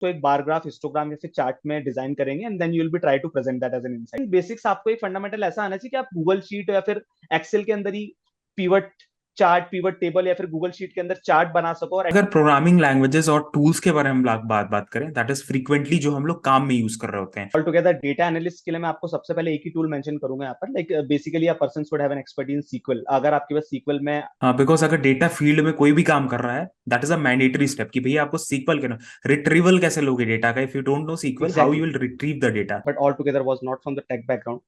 तो एक bar graph, histogram या फिर चार्ट में डिजाइन करेंगे and then you will be try to present that as an insight. Basics आपको एक फंडामेंटल ऐसा आना चाहिए कि आप गूगल शीट या फिर एक्सेल के अंदर ही पीवट चार्ट, पीवट टेबल या फिर गूगल शीट के अंदर चार्ट बना सको। और अगर प्रोग्रामिंग लैंग्वेजेस और टूल्स के बारे में बात करें, दैट इज फ्रीक्वेंटली जो हम लोग काम में यूज कर रहे होते हैं। ऑल टुगेदर डेटा एनालिस्ट के लिए मैं आपको सबसे पहले एक ही टूल मेंशन करूंगा यहाँ पर, like basically a person should have an expertise in SQL. अगर आपके पास सीक्वल में हाँ, बिकॉज अगर डेटा फील्ड में कोई भी काम कर रहा है, that is a mandatory step कि भैया आपको सीक्वल करना। रिट्रीवल कैसे लोगे डेटा का? If you don't know SQL, how you exactly, will retrieve the data? but altogether was not from the tech background.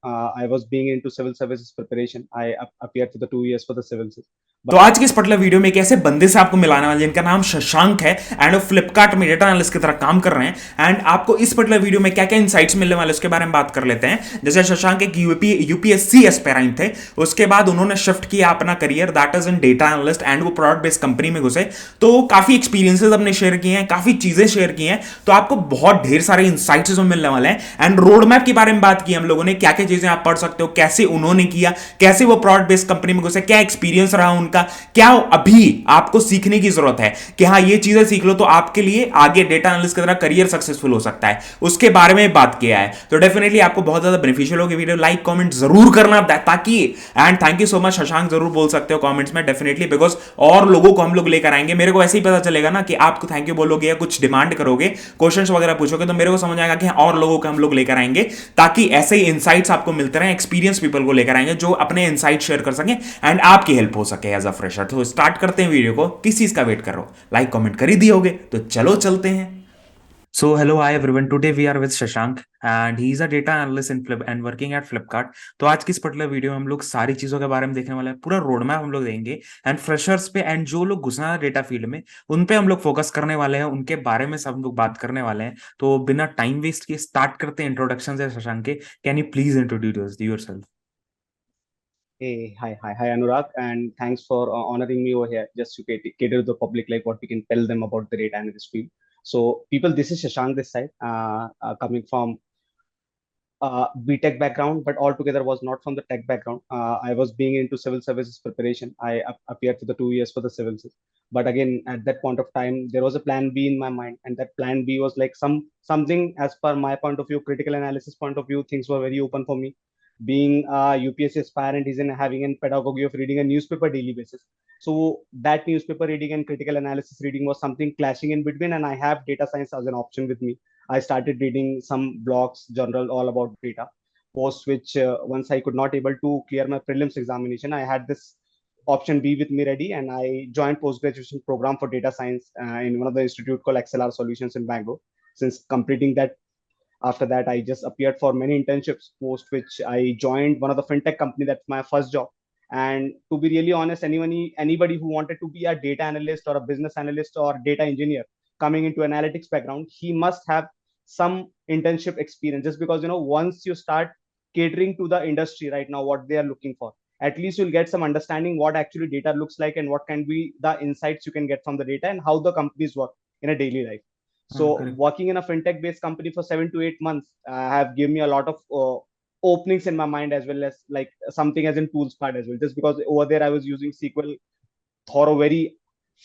I was being into civil services preparation. I appeared for the 2 years for the civil service. तो आज की इस particular video में एक ऐसे बंदे से आपको मिलाने वाले जिनका नाम शशांक है एंड वो फ्लिपकार्ट में डेटा एनालिस्ट की तरह काम कर रहे हैं। एंड आपको इस पर्टिकुलर वीडियो में क्या क्या इनसाइट्स मिलने वाले उसके बारे में बात कर लेते हैं। जैसे शशांक एक यूपीएससी एस्पेरेंट थे, उसके बाद उन्होंने शिफ्ट किया अपना career, that is in data analyst, and वो प्रोडक्ट बेस्ड कंपनी में घुसे। तो काफी एक्सपीरियंसेस अपने शेयर किए हैं, काफी चीजें शेयर की हैं, तो आपको बहुत ढेर सारे इनसाइट्स मिलने वाले हैं। एंड रोड मैप के बारे में बात की हम लोगों ने, क्या क्या चीजें आप पढ़ सकते हो, कैसे उन्होंने किया, कैसे वो प्रोडक्ट बेस्ड कंपनी में घुसे, क्या एक्सपीरियंस रहा उनका, क्या अभी आपको सीखने की जरूरत है कि हाँ ये चीजें सीख लो तो आपके लिए आगे डेटा एनालिस्ट की तरह करियर सक्सेसफुल हो सकता है, उसके बारे में बात किया है। तो डेफिनेटली आपको बहुत ज्यादा बेनिफिशियल होगी वीडियो। लाइक कमेंट जरूर करना ताकि, and thank you so much Shashank, जरूर बोल सकते हो कमेंट्स में डेफिनेटली, बिकॉज और लोगों को हम लोग लेकर आएंगे। मेरे को ऐसे ही पता चलेगा ना कि आप थैंक यू बोलोगे या कुछ डिमांड करोगे, क्वेश्चंस वगैरह पूछोगे, तो मेरे को समझ आएगा कि और लोगों को हम लोग लेकर आएंगे ताकि ऐसे ही इनसाइट्स आपको मिलते रहे। एक्सपीरियंस पीपल को लेकर आएंगे जो अपने इनसाइट शेयर कर सकें एंड आपकी हेल्प हो सके एज अ फ्रेशर। तो स्टार्ट करते हैं वीडियो को। किस चीज का वेट कर रहे हो? लाइक कमेंट कर ही दिए होगे तो चलो चलते हैं। So hello, hi everyone. Today we are with Shashank and he is a data analyst in Flip and working at Flipkart. तो आज की इस पर्टिकुलर वीडियो में हम लोग सारी चीजों के बारे में देखने वाले हैं, पूरा रोड मैप हम लोग देंगे एंड फ्रेशर्स पे एंड जो लोग घुसना है डेटा फील्ड में उन पे हम लोग फोकस करने वाले हैं, उनके बारे में सब हम लोग बात करने वाले हैं। तो बिना टाइम वेस्ट किए स्टार्ट करते हैं इंट्रोडक्शन से। शशांक के, can you please introduce yourself? Hey, hi, Anurag, and thanks for honoring me over here. Just to cater to the public, like what we can tell them about the data analyst field. So, people, this is Shashank this side, coming from BTech background, but altogether was not from the tech background. I was being into civil services preparation. I appeared for the 2 years for the civil service. But again, at that point of time, there was a plan B in my mind, and that plan B was like something as per my point of view, critical analysis point of view. Things were very open for me. Being a UPSC aspirant is in having a pedagogy of reading a newspaper daily basis. So that newspaper reading and critical analysis reading was something clashing in between, and I have data science as an option with me. I started reading some blogs, journal all about data. Post which, once I could not able to clear my prelims examination, I had this option B with me ready, and I joined post graduation program for data science in one of the institute called XLR Solutions in Bangalore. Since completing that, after that, I just appeared for many internships. Post which I joined one of the fintech company. That's my first job. And to be really honest, anybody who wanted to be a data analyst or a business analyst or data engineer coming into analytics background, he must have some internship experience. Just because once you start catering to the industry right now, what they are looking for, at least you'll get some understanding what actually data looks like and what can be the insights you can get from the data and how the companies work in a daily life. So correct. working in a fintech based company for 7 to 8 months have given me a lot of openings in my mind, as well as like something as in tools part as well. Just because over there I was using SQL thorough very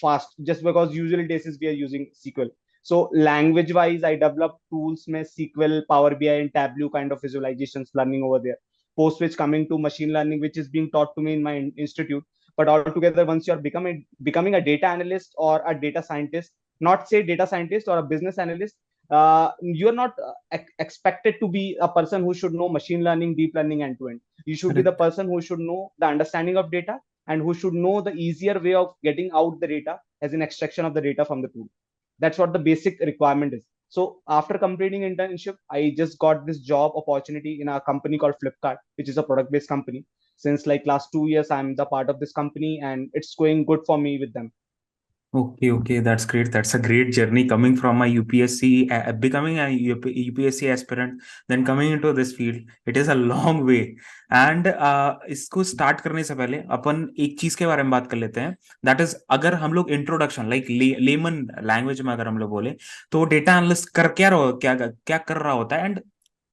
fast, just because usually basis we are using SQL. So language wise, I developed tools में SQL, Power BI, and Tableau kind of visualizations learning over there. Post which coming to machine learning, which is being taught to me in my institute. But altogether, once you are becoming a data analyst or a data scientist, not say data scientist or a business analyst, you're not expected to be a person who should know machine learning, deep learning end to end. You should be the correct. person who should know the understanding of data and who should know the easier way of getting out the data as an extraction of the data from the tool. That's what the basic requirement is. So after completing internship, I just got this job opportunity in a company called Flipkart, which is a product based company. Since like last 2 years, I'm the part of this company and it's going good for me with them. Okay, okay, that's great. That's a great journey coming from a UPSC, becoming a UPSC aspirant, then coming into this field. It is a long way. And इसको start करने से पहले अपन एक चीज के बारे में बात कर लेते हैं। दैट इज, अगर हम लोग इंट्रोडक्शन लाइक लेमन लैंग्वेज में अगर हम लोग बोले तो डेटा एनालिस्ट कर क्या रहो, क्या क्या कर रहा होता है एंड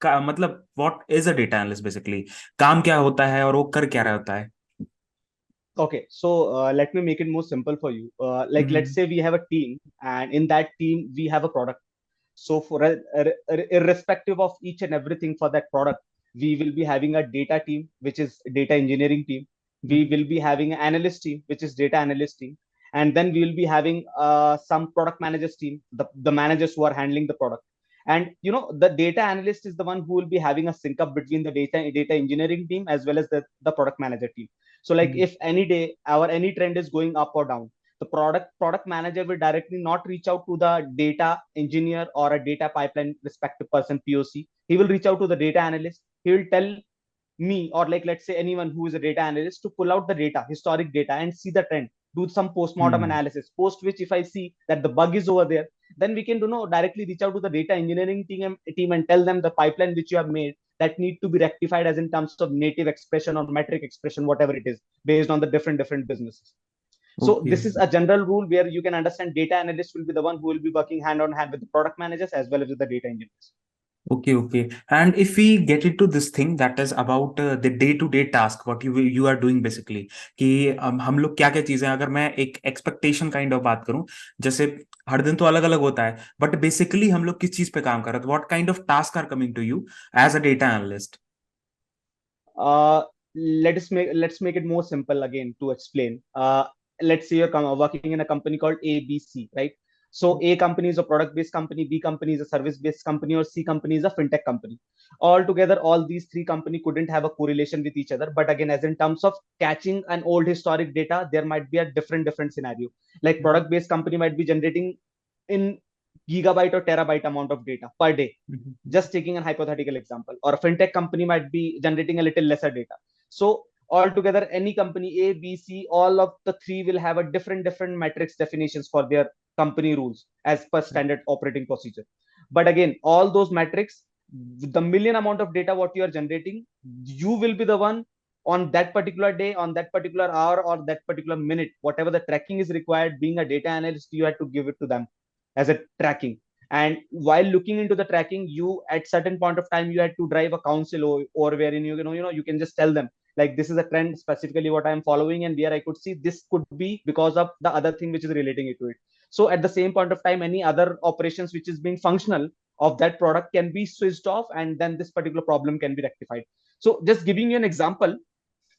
का मतलब what is a data analyst basically, काम क्या होता है और वो कर क्या रहा होता है? Okay, so let me make it more simple for you. Like, let's hmm. say we have a team, and in that team, we have a product. So for irrespective of each and everything for that product, we will be having a data team, which is data engineering team. We will be having an analyst team, which is data analyst team. And then we will be having some product managers team, the managers who are handling the product. And the data analyst is the one who will be having a sync up between the data engineering team as well as the product manager team. So like if any day our any trend is going up or down, the product manager will directly not reach out to the data engineer or a data pipeline respective person POC. He will reach out to the data analyst. He will tell me, or like let's say anyone who is a data analyst, to pull out the data, historic data, and see the trend, do some post-mortem analysis, post which if I see that the bug is over there, then we can directly reach out to the data engineering team and tell them the pipeline which you have made that need to be rectified as in terms of native expression or metric expression, whatever it is, based on the different businesses. So Okay. this is a general rule where you can understand data analyst will be the one who will be working hand on hand with the product managers as well as with the data engineers. Okay. And if we get into this thing that is about the day-to-day task, what you are doing basically, कि हम लोग क्या क्या चीजें, अगर मैं एक expectation kind of बात करूं, जैसे हर दिन तो अलग अलग होता है, बट बेसिकली हम लोग किस चीज पे काम कर रहे हैं, what kind of task are coming to you as a data analyst? Let's make it more simple again to explain. Let's say you're working in a company called ABC, right? So A company is a product-based company, B company is a service-based company, or C company is a fintech company. Altogether, all these three companies couldn't have a correlation with each other. But again, as in terms of catching an old historic data, there might be a different scenario. Like product-based company might be generating in gigabyte or terabyte amount of data per day, just taking a hypothetical example. Or a fintech company might be generating a little lesser data. So altogether, any company A, B, C, all of the three will have a different metrics definitions for their company rules as per standard operating procedure. But again, all those metrics, the million amount of data what you are generating, you will be the one on that particular day, on that particular hour, or that particular minute, whatever the tracking is required. Being a data analyst, you have to give it to them as a tracking. And while looking into the tracking, you at certain point of time you had to drive a council, or wherein you can just tell them like this is a trend specifically what I am following, and where I could see this could be because of the other thing which is relating it to it. So at the same point of time, any other operations which is being functional of that product can be switched off, and then this particular problem can be rectified. So just giving you an example,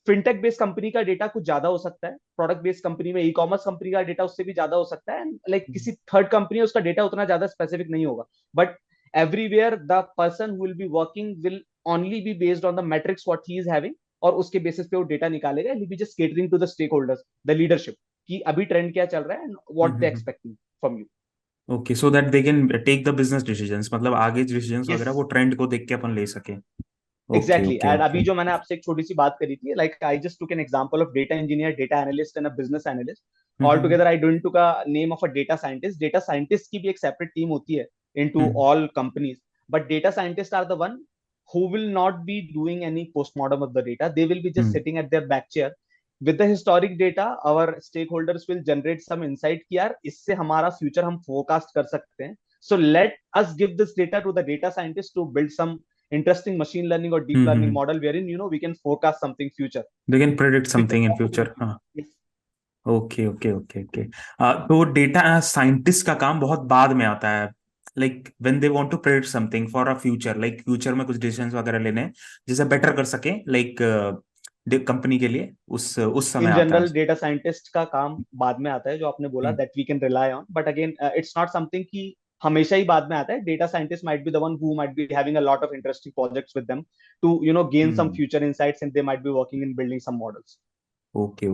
fintech based company का data कुछ ज्यादा हो सकता है, product based company में, e commerce company का data उससे भी ज्यादा हो सकता है, एंड लाइक किसी थर्ड कंपनी उसका डेटा उतना ज्यादा स्पेसिफिक नहीं होगा. But everywhere the person who will be working will only be based on the matrix what he is having, और उसके बेसिस पे वो डेटा निकालेगा. ही be just catering to the stakeholders, the leadership, कि अभी trend क्या चल रहा है and what they expecting from you. Okay, so that they can take the business decisions, मतलब आगे डिसीजंस यस, वगैरह वो ट्रेंड को देख के अपन ले सके. Okay exactly. Okay and okay. अभी जो मैंने आपसे एक छोटी सी बात करी थी, like I just took an example of data engineer, data analyst and a business analyst. Altogether I didn't took a name of a data scientist. Data scientist की भी एक सेपरेट टीम होती है into all companies, but data scientist are the one who will not be doing any postmortem of the data. They will be just sitting at their back chair with the historic data. Our stakeholders will generate some insight कि यार इससे हमारा future हम forecast कर सकते हैं. So let us give this data to the data scientists to build some interesting machine learning or deep learning model wherein we can forecast something future. They can predict So it's a something in future. possibility. हाँ. Yes. Okay. तो data scientist का काम बहुत बाद में आता है, like when they want to predict something for a future, like future में कुछ डिसीजंस वगैरह लेने हैं जिसे बेटर कर सके, लाइक कंपनी के लिए, उस समय इन आता है. जनरल डेटा साइंटिस्ट का काम बाद में आता है, जो आपने बोला that we can rely on. But again it's not something कि हमेशा ही बाद में आता है. Data scientist might be the one who might be having a lot of interesting projects with them to gain some future insights, and they might be working in building some models. Okay.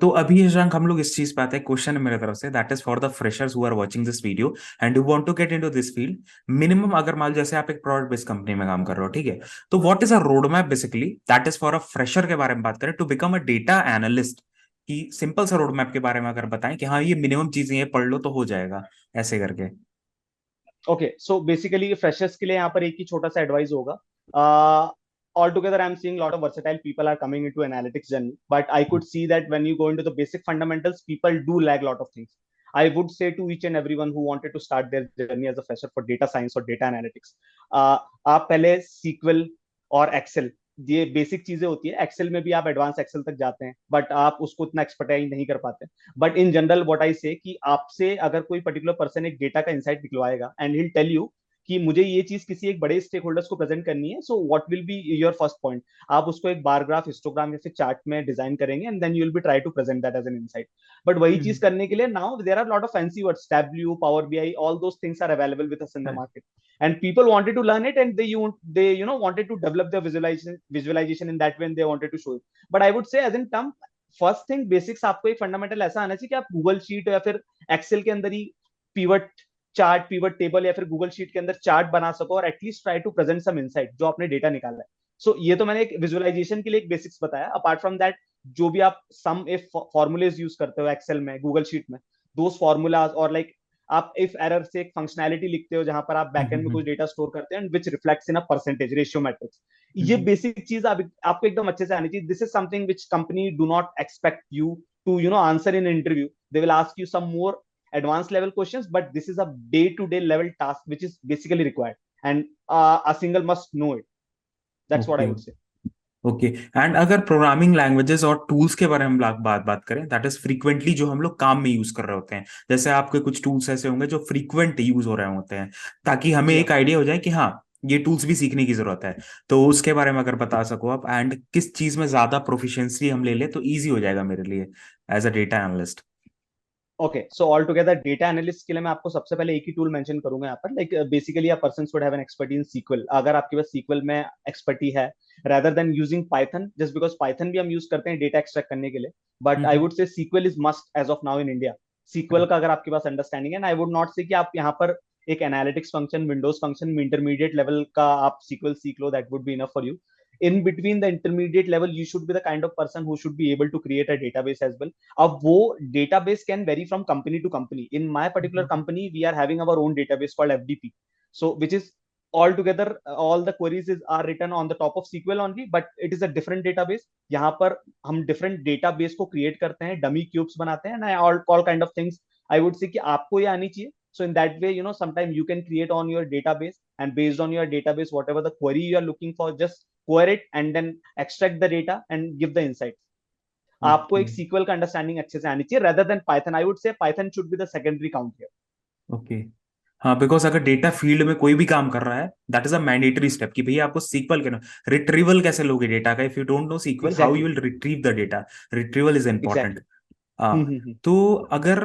तो अभी शशांक हम लोग इस चीज पे आते हैं. Question है मेरे तरफ से, that is for the freshers who are watching this video and you want to get into this field. Minimum अगर मान लो जैसे आप एक प्रोडक्ट बेस्ड कंपनी में काम कर रहे हो, ठीक है, तो what is a road map basically that is for a fresher के बारे में बात करें to become a data analyst, कि सिंपल सा रोड मैप के बारे में अगर बताएं कि हाँ ये मिनिमम चीजें ये पढ़ लो तो हो जाएगा, ऐसे करके. ओके, सो बेसिकली फ्रेशर्स के लिए यहाँ पर एक ही छोटा सा एडवाइस होगा. Altogether, I'm seeing a lot of versatile people are coming into analytics journey, but I could see that when you go into the basic fundamentals, people do lag a lot of things. I would say to each and everyone who wanted to start their journey as a fresher for data science or data analytics, आप पहले SQL और Excel ये basic चीजें होती है, Excel में भी आप एडवांस एक्सेल तक जाते हैं, बट आप उसको उतना एक्सपर्टाइज नहीं कर पाते। But in general what I say कि आपसे अगर कोई पर्टिकुलर पर्सन एक डेटा का इंसाइट निकलवाएगा एंड ही टेल यू कि मुझे ये चीज किसी एक बड़े स्टेक होल्डर्स को प्रेजेंट करनी है, so what will be your first point? आप उसको एक बार ग्राफ, हिस्टोग्राम या फिर चार्ट में डिजाइन करेंगे and then you will be try to present that as an insight. But वही चीज हम्म, करने के लिए now there are lot of fancy words, Tableau, power BI, all those things are available with us in the market, and people wanted to learn it, and they wanted to develop their visualization in that way, and they wanted to show it. But I would say as in term, first thing basics आपको एक fundamental ऐसा आना चाहिए कि आप Google sheet या फिर Excel के अंदर ही पीवट चार्ट, पीवट टेबल या फिर गूगल शीट के अंदर चार्ट बना सको और at least try to present some insight जो आपने डेटा निकाला है। सो ये तो मैंने एक विजुअलाइजेशन के लिए एक बेसिक्स बताया। अपार्ट फ्रॉम दैट, जो भी आप सम इफ फॉर्मूलेज यूज करते हो एक्सेल में, गूगल शीट में, दोस फॉर्मूलाज, और लाइक आप इफ एरर से एक फंक्शनैलिटी लिखते हो जहां पर आप बैकएंड में कुछ डेटा स्टोर करते हैं, which reflects in a percentage ratio matrix. ये बेसिक चीज आपको एकदम अच्छे से आनी चाहिए। This is something which company do not expect you to answer in interview. They will ask you some more advanced level questions, but this is a day to day level task which is basically required, and a single must know it. That's what I okay would say. Okay. And अगर programming languages और tools के बारे में हम बात बात करें, that is frequently जो हम लोग काम में यूज कर रहे होते हैं, जैसे आपके कुछ टूल्स ऐसे होंगे जो फ्रीक्वेंट यूज हो रहे होते हैं, ताकि हमें Yeah. एक आइडिया हो जाए कि हाँ, ये टूल्स भी सीखने की जरूरत है। तो उसके बारे में अगर बता सको आप, एंड किस चीज में ज्यादा प्रोफिशिएंसी हम ले ले तो ईजी हो जाएगा मेरे लिए as a data analyst. Okay, so altogether data analyst के लिए मैं आपको सबसे पहले एक ही टूल मेंशन करूंगा यहाँ पर। Like basically a person should have an expertise in SQL. अगर आपके पास सीक्वल में एक्सपर्टी है, rather than using python, just because python भी हम यूज करते हैं डेटा एक्सट्रैक्ट करने के लिए, but I would say SQL is must as of now in India. SQL का अगर आपके पास अंडरस्टैंडिंग है, आई वुड नॉट से कि आप यहाँ पर एक एनालिटिक्स फंक्शन, विंडोज फंक्शन में इंटरमीडिएट लेवल का आप सीक्वल सीख लो, that would be enough for you. In between the intermediate level, you should be the kind of person who should be able to create a database as well. अब वो database can vary from company to company. In my particular company, we are having our own database called FDP, so which is altogether all the queries are written on the top of SQL only, but it is a different database. यहाँ पर हम different database को create करते हैं, dummy cubes बनाते हैं, and all kind of things. I would say कि आपको ये आनी चाहिए. So in that way, sometimes you can create on your database, and based on your database, whatever the query you are looking for, just query it and then extract the data and give the insights. आपको okay एक SQL का understanding अच्छे से आनी चाहिए, rather than Python. I would say Python should be the secondary count here. Okay. हाँ, because अगर data field में कोई भी काम कर रहा है, that is a mandatory step कि भैया आपको सीक्वल करना। रिट्रीवल कैसे लोगे डेटा का? If you don't know SQL, how you Exactly. Will retrieve the data? Retrieval is important. Exactly. हाँ। तो अगर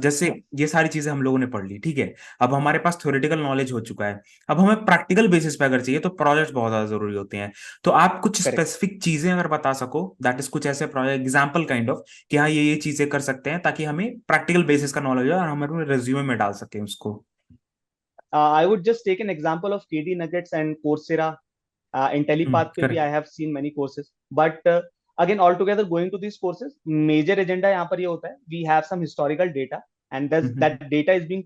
जैसे ये सारी चीजें हम लोगों ने पढ़ ली, ठीक है, अब हमारे पास थ्योरेटिकल नॉलेज हो चुका है, अब हमें प्रैक्टिकल बेसिस पे अगर चाहिए तो प्रोजेक्ट बहुत ज्यादा जरूरी होते हैं। तो आप कुछ Correct. स्पेसिफिक चीजें अगर बता सको, दैट इज कुछ ऐसे प्रोजेक्ट एग्जाम्पल काइंड ऑफ, कि हाँ ये चीजें कर सकते हैं ताकि हमें प्रैक्टिकल बेसिस का नॉलेज हो और हम अपने रेज्यूमे में डाल सकें उसको। I would just take an example of KD Nuggets and Coursera. IntelliPath पे भी I correct. have seen many courses, but again altogether going to these courses, major agenda यहाँ पर ये होता है, we have some historical data, and that data is being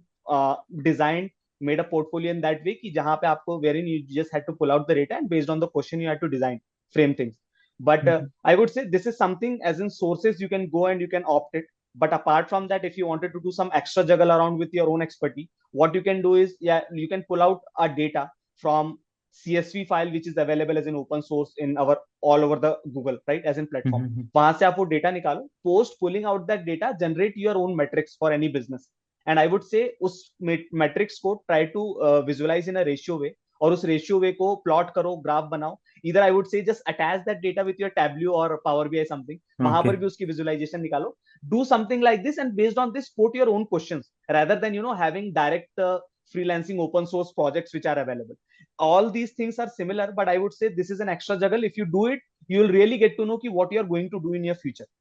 designed, made a portfolio in that way कि जहाँ पे आपको wherein you just had to pull out the data and based on the question you had to design, frame things. But I would say this is something as in sources you can go and you can opt it. But apart from that, if you wanted to do some extra juggle around with your own expertise, what you can do is, yeah, you can pull out a data from CSV file which is available as an open source in our all over the Google, right, as in platform. वहां से आप वो data निकालो, post pulling out that data, generate your own metrics for any business. And I would say उस metrics को try to visualize in a ratio way, और उस ratio वे को प्लॉट करो, ग्राफ बनाओ। इधर आई वुड से just attach that data with your Tableau और पावर बीआई समथिंग, वहां ओके। पर भी उसकी विजुअलाइजेशन निकालो। Do something like this and based on this put your own questions, rather than having direct freelancing open source projects which are available. All these things are similar, but I would say this is an extra juggle. If you do it, you will really get to know what you are going to do in your future.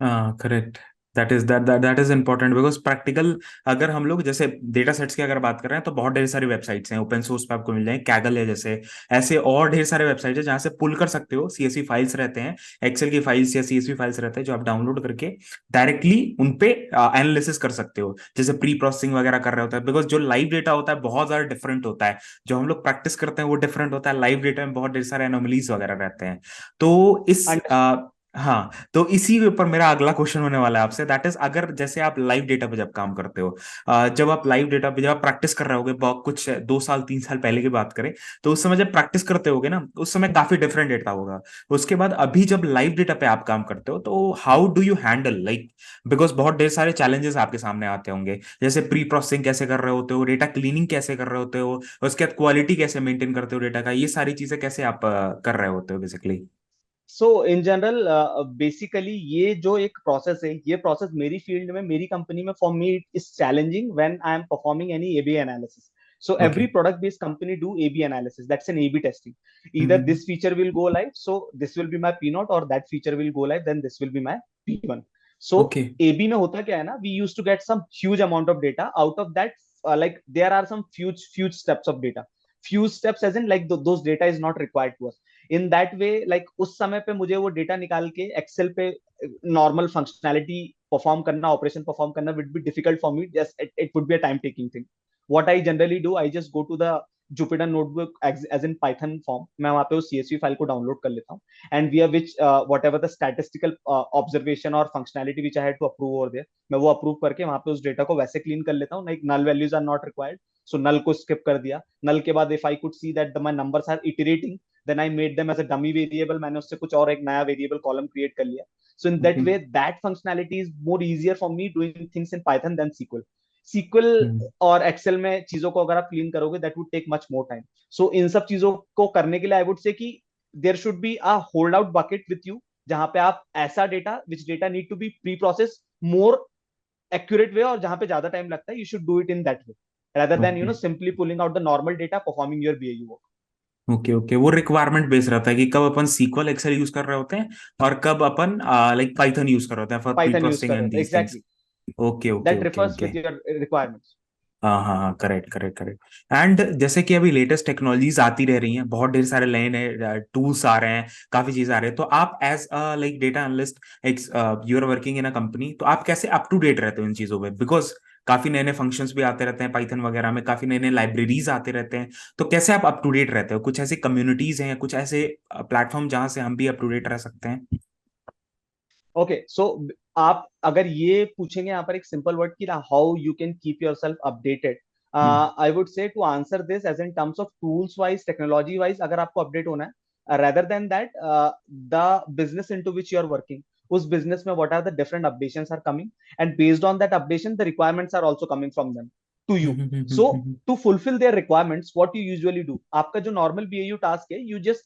हाँ, correct. That is important because practical, अगर हम लोग जैसे data sets की अगर बात कर रहे हैं तो बहुत ढेर सारी वेबसाइट्स हैं ओपन सोर्स पे, आपको मिल जाएंगे, कैगल है जैसे, ऐसे और ढेर सारे वेबसाइट्स हैं जहाँ से पुल कर सकते हो। सीएसवी फाइल्स रहते हैं, एक्सेल की फाइल्स या सीएसवी फाइल्स रहते हैं जो आप डाउनलोड करके डायरेक्टली उनपे एनालिसिस कर सकते हो, जैसे प्री प्रोसेसिंग वगैरह कर रहे होता है। बिकॉज जो लाइव डेटा होता है बहुत ज्यादा डिफरेंट होता है, जो हम लोग प्रैक्टिस करते हैं वो डिफरेंट होता है, लाइव डेटा में बहुत ढेर सारे एनोमलीज वगैरह रहते हैं। तो इस Understood. हाँ, तो इसी के ऊपर मेरा अगला क्वेश्चन होने वाला है आपसे, दैट इज अगर जैसे आप लाइव डेटा पे जब काम करते हो, जब आप लाइव डेटा पे जब आप प्रैक्टिस कर रहे होगे, बहुत कुछ 2 साल 3 साल पहले की बात करें, तो उस समय जब प्रैक्टिस करते होगे ना, उस समय काफी डिफरेंट डेटा होगा। उसके बाद अभी जब लाइव डेटा पे आप काम करते हो, तो how do you handle like, because बहुत ढेर सारे चैलेंजेस आपके सामने आते होंगे, जैसे प्री प्रोसेसिंग कैसे कर रहे होते हो, डेटा क्लीनिंग कैसे कर रहे होते हो, उसके बाद क्वालिटी कैसे मेंटेन करते हो डेटा का, ये सारी चीजें कैसे आप कर रहे होते हो basically. So in general basically ये जो एक प्रोसेस है, ये प्रोसेस मेरी फील्ड में, मेरी कंपनी में, for me it is challenging when I am performing any A B analysis. So okay. every product based company do AB analysis. That's an AB testing. Either hmm. this feature will go live, so this will be my P naught, or that feature will go live, then this will be my P1. So okay. AB में होता क्या है ना, we used to get some huge amount of data. Out of that, like there are some huge steps of data. Few steps as in like those data is not required to us. In that way, like उस समय पे मुझे वो data निकाल के Excel पे normal functionality perform करना, operation perform करना would be difficult for me. Just it would be a time taking thing. What I generally do, I just go to the Jupyter notebook as in Python form. मैं वहां पे उस CSV file को download कर लेता हूँ, and via which whatever the statistical observation or functionality which I had to approve over there, मैं वो अप्रूव करके वहां पे उस डेटा को वैसे क्लीन कर लेता हूँ. Like null values are not required, so null को स्किप कर दिया. नल के बाद if I could see that my numbers are iterating, then I made them as a dummy variable. मैंने उससे कुछ और एक नया वेरिएबल कॉलम क्रिएट कर लिया. So in that okay. way, that functionality is more easier for me doing things in Python than SQL. SQL hmm. और Excel में चीजों को अगर आप क्लीन करोगे, that would take much more time. So इन सब चीजों को करने के लिए आई वुड से कि there should be a hold out bucket with you, जहां पे आप ऐसा data which data need to be pre process more accurate way, और जहां पे ज्यादा टाइम लगता है, you should do it in that way rather than okay. simply pulling out the normal data, performing your BAU work. Okay. Okay, वो requirement base रहता है कि कब अपन सीक्वल एक्सेल यूज कर रहे होते हैं, और कब अपन लाइक पाइथन यूज कर रहे होते हैं for pre Python use processing कर रहे एंड होते हैं, these things. exactly. Okay okay That okay refers okay. with your requirements. हाँ हाँ हाँ, करेक्ट करेक्ट करेक्ट। एंड जैसे कि अभी लेटेस्ट टेक्नोलॉजीज आती रह रही हैं, बहुत ढेर सारे नए नए टूल्स आ रहे हैं, काफी चीजें आ रही हैं, तो आप एज लाइक डेटा एनालिस्ट, एक you are working in a company, तो आप कैसे अप टू डेट रहते हो इन चीजों पे, बिकॉज काफी नए नए फंक्शंस भी आते रहते हैं पाइथन वगैरह में, काफी नए नए लाइब्रेरीज आते रहते हैं, तो कैसे आप अप टू डेट रहते हो, कुछ ऐसी कम्युनिटीज हैं, कुछ ऐसे प्लेटफॉर्म जहां से हम भी अप टू डेट रह सकते हैं। ओके, सो आप अगर ये पूछेंगे यहाँ पर एक सिंपल वर्ड की, how you can keep yourself updated, hmm. I would say to answer this as in terms of tools wise, technology wise, अगर आपको अपडेट होना है, rather than that the business into which you are working, उस business में what are the different updations are coming, and based on that updation the requirements are also coming from them to you. So to fulfil there requirements, what you usually do, आपका जो normal BAU task है, you just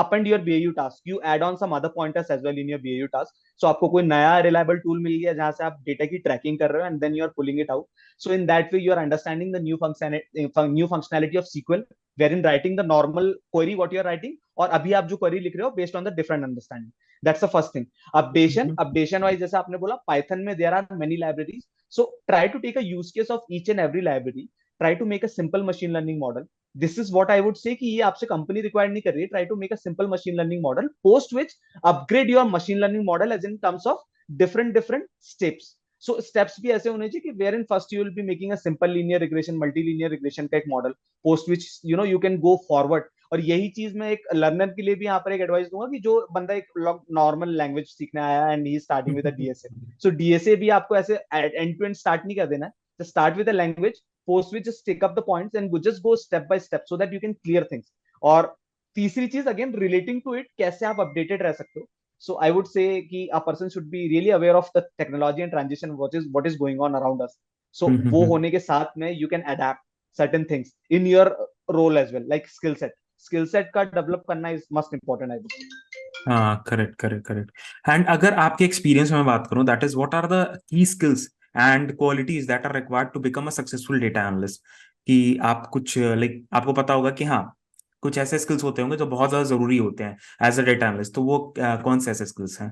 append your BAU task, you add on some other pointers as well in your BAU task. So आपको कोई नया reliable tool मिल गया जहां से आप डेटा की ट्रैकिंग कर रहे हो, and then you are pulling it out. So in that way you are understanding the new functionality of SQL, wherein writing the normal query what you are writing, और अभी आप जो query लिख रहे हो based on the different understanding. That's the first thing. Updation wise जैसे आपने बोला, पाइथन में there are many libraries. So try to take a use case of each and every library. Try to make a simple machine learning model. This is what I would say कि ये आपसे company required नहीं कर रही है. Try to make a simple machine learning model, post which upgrade your machine learning model as in terms of different steps. So steps भी ऐसे होने चाहिए कि wherein first you will be making a simple linear regression, multi linear regression का एक model, post which you can go forward. और यही चीज मैं एक लर्नर के लिए भी यहाँ पर एक एडवाइस दूंगा कि जो बंदा एक नॉर्मल लैंग्वेज सीखने आया and he starting with DSA. So DSA भी आपको ऐसे एंड टू एंड स्टार्ट नहीं कर देना है. Just start with a language, post which just take up the points and just go step by step so that you can clear things. और तीसरी चीज अगेन रिलेटिंग टू इट, कैसे आप updated रह सकते हो. So I would say कि a person should be really aware of the technology and transition, what is going on around us. So वो होने के साथ में you can adapt certain things in your role as well, like skill set का develop करना is most important, I would say. हाँ, correct correct correct. And अगर आपके एक्सपीरियंस में बात करूं, that is what are the key skills and qualities that are required to become a successful data analyst, कि आप कुछ लाइक आपको पता होगा कि हाँ, कुछ ऐसे स्किल्स होते होंगे जो बहुत ज्यादा जरूरी होते हैं एज अ डेटा एनालिस्ट, तो वो कौन से ऐसे स्किल्स हैं।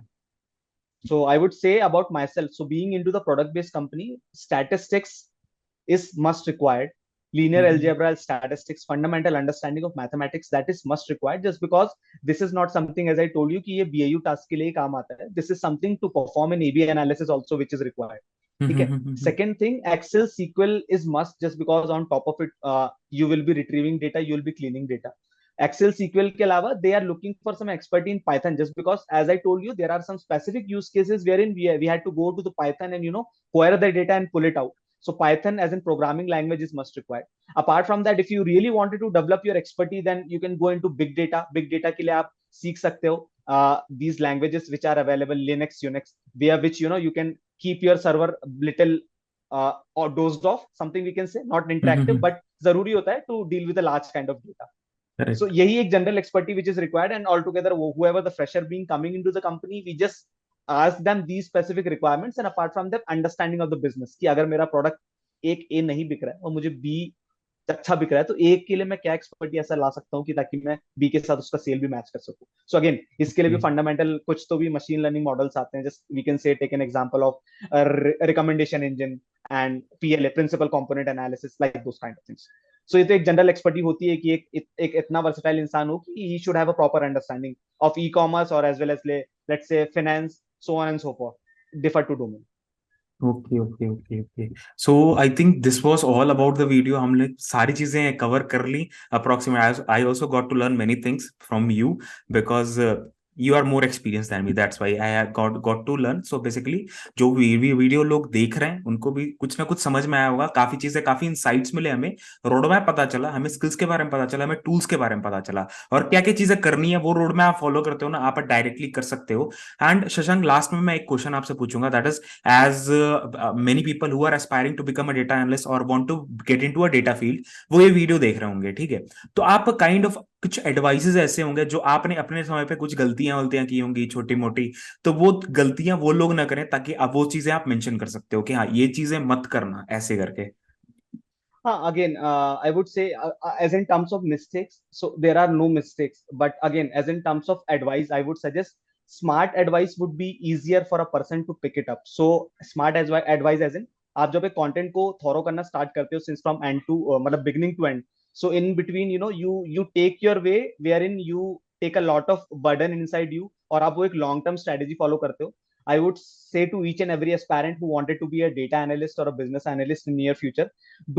So I would say about myself, so being into the product based company, statistics is must required. Linear algebra, statistics, fundamental understanding of mathematics, that is must required, just because this is not something, as I told you, कि ये BAU task के लिए काम आता है. This is something to perform in AB analysis also, which is required. ठीक है. Second thing, Excel SQL is must, just because on top of it you will be retrieving data, you will be cleaning data. Excel SQL के अलावा they are looking for some expertise in Python, just because, as I told you, there are some specific use cases wherein we had to go to the Python and query the data and pull it out. So Python as in programming language is must required. Apart from that, if you really wanted to develop your expertise, then you can go into big data. Big data के लिए आप सीख सकते हो these languages which are available, Linux, Unix, via which you can keep your server little or dozed off, something we can say, not interactive, but जरूरी होता है to deal with a large kind of data. So Correct. यही एक general expertise which is required, and altogether whoever the fresher being coming into the company, we just ask them these specific requirements, and apart from that, understanding of the business कि अगर मेरा product एक A नहीं बिक रहा है और मुझे B अच्छा बिक रहा है, तो A के लिए मैं क्या एक्सपर्टी ऐसा ला सकता हूँ कि ताकि मैं B के साथ उसका सेल भी मैच कर सकूं. सो अगेन इसके लिए भी फंडामेंटल कुछ तो भी मशीन लर्निंग मॉडल्स आते हैं. Just we can say take an example of recommendation engine and PLA, principal component analysis, like those kind of things. So ये तो एक जनरल एक्सपर्टी होती है कि एक इतना वर्सेटाइल इंसान हो कि he should have a proper understanding of e commerce और as well as let's say finance, so on and so forth, differ to domain. Okay. So I think this was all about the video. हमने सारी चीजें cover कर ली approximate. I also got to learn many things from you because you are more experience than me. That's why I got to learn. So basically जो video लोग देख रहे हैं उनको भी कुछ ना कुछ समझ में आया होगा. काफी चीजें, काफी इनसाइट्स मिले हमें. रोड मैप पता चला हमें, स्किल्स के बारे में पता चला हमें, टूल्स के बारे में पता चला, और क्या क्या चीजें करनी है वो रोड मैप आप फॉलो करते हो ना, आप डायरेक्टली कर सकते हो. एंड शशांक, लास्ट में मैं एक क्वेश्चन आपसे पूछूंगा, that is as many people who are aspiring to become a data analyst or want to get into a data field, वो ये वीडियो देख रहे होंगे, ठीक है? तो आप काइंड ऑफ कुछ एडवाइसेस ऐसे होंगे जो आपने अपने समय पे कुछ गलतियां की होंगी छोटी मोटी, तो वो गलतियां वो लोग ना करें, ताकि अब वो चीजें आप मेंशन कर सकते हो कि हाँ ये चीजें मत करना ऐसे करके. Again, I would say, as in terms of mistakes, so there are no mistakes. But again, as in terms of advice, I would suggest smart advice would be easier for a person to pick it up. So smart advice as in आप जब एक content को thorough करना start करते हो since from end to मतलब beginning to end. So in between, you take your way wherein you take a lot of burden inside you, और आप वो एक long term strategy follow करते हो. I would say to each and every aspirant who wanted to be a data analyst or a business analyst in near future,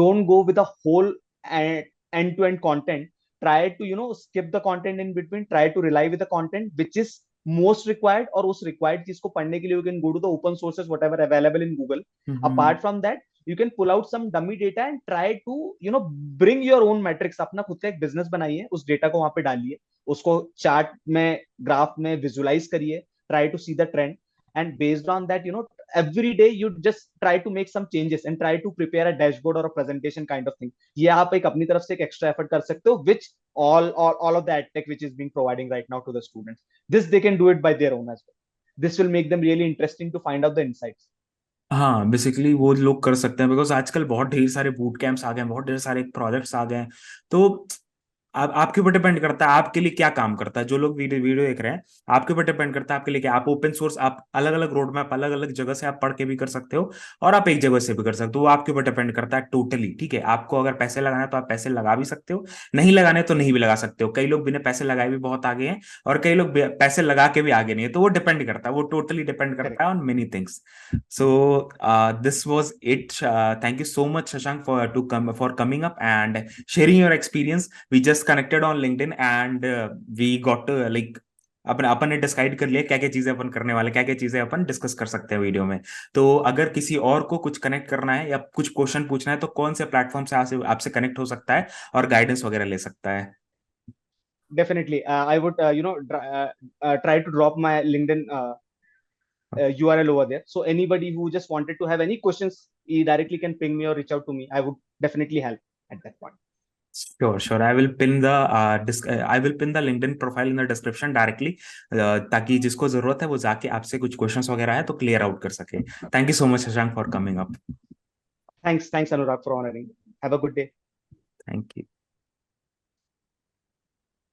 don't go with a whole end-to-end content. Try to skip the content in between. Try to rely with the content which is most required, और उस required चीज को पढ़ने के लिए you can go to the open sources whatever available in Google. Apart from that, you can pull out some dummy data and try to bring your own metrics. अपना खुद का एक बिजनेस बनाइए, उस डेटा को वहां पे डालिए, उसको चार्ट में, ग्राफ में विजुलाइज करिए, try to see the trend, and based on that, every day you just try to make some changes and try to prepare a dashboard or a presentation kind of thing. ये आप एक अपनी तरफ से एक extra effort कर सकते हो, which all of the ad tech which is being providing right now to the students, this they can do it by their own as well. This will make them really interesting to find out the insights. हाँ, basically वो लोग कर सकते हैं because आजकल बहुत ढेर सारे बूट कैंप्स आ गए हैं, बहुत ढेर सारे प्रोजेक्ट्स आ गए हैं. तो आपके ऊपर डिपेंड करता है आपके लिए क्या काम करता है. जो लोग वीडियो देख रहे हैं, आपके ऊपर डिपेंड करता है आपके लिए क्या. आप ओपन सोर्स, आप अलग अलग रोड मैप अलग अलग जगह से आप पढ़ के भी कर सकते हो, और आप एक जगह से भी कर सकते हो. वो आपके ऊपर डिपेंड करता है टोटली, ठीक है? आपको अगर पैसे लगाना है तो आप पैसे लगा भी सकते हो, नहीं लगाने तो नहीं भी लगा सकते हो. कई लोग बिना पैसे लगाए भी बहुत आगे हैं, और कई लोग पैसे लगा के भी आगे नहीं है. तो वो डिपेंड करता है, वो टोटली डिपेंड Correct. करता है on many things. So this was it. Thank you so much, Shashank, for coming up and sharing your experience. We just connected on LinkedIn and we got to like अपन ने decide कर लिया क्या क्या चीजें अपन करने वाले, क्या क्या चीजें अपन डिस्कस कर सकते हैं वीडियो में. तो अगर किसी और को कुछ कनेक्ट करना है या कुछ क्वेश्चन पूछना है तो कौन से प्लेटफॉर्म से आपसे कनेक्ट हो सकता है और गाइडेंस वगैरह ले सकता है? Definitely, I would try to drop my LinkedIn URL over there. So anybody who just wanted to have any questions, he directly can ping me or reach out to me. I would definitely help at that point. Sure. I will pin the I will pin the LinkedIn profile in the description directly, ताकि जिसको जरूरत है वो जाके आपसे कुछ questions वगैरह है तो क्लियर आउट कर सके. Thank you so much Shashank for coming up. Thanks Anurag for honoring. Have a good day. Thank you.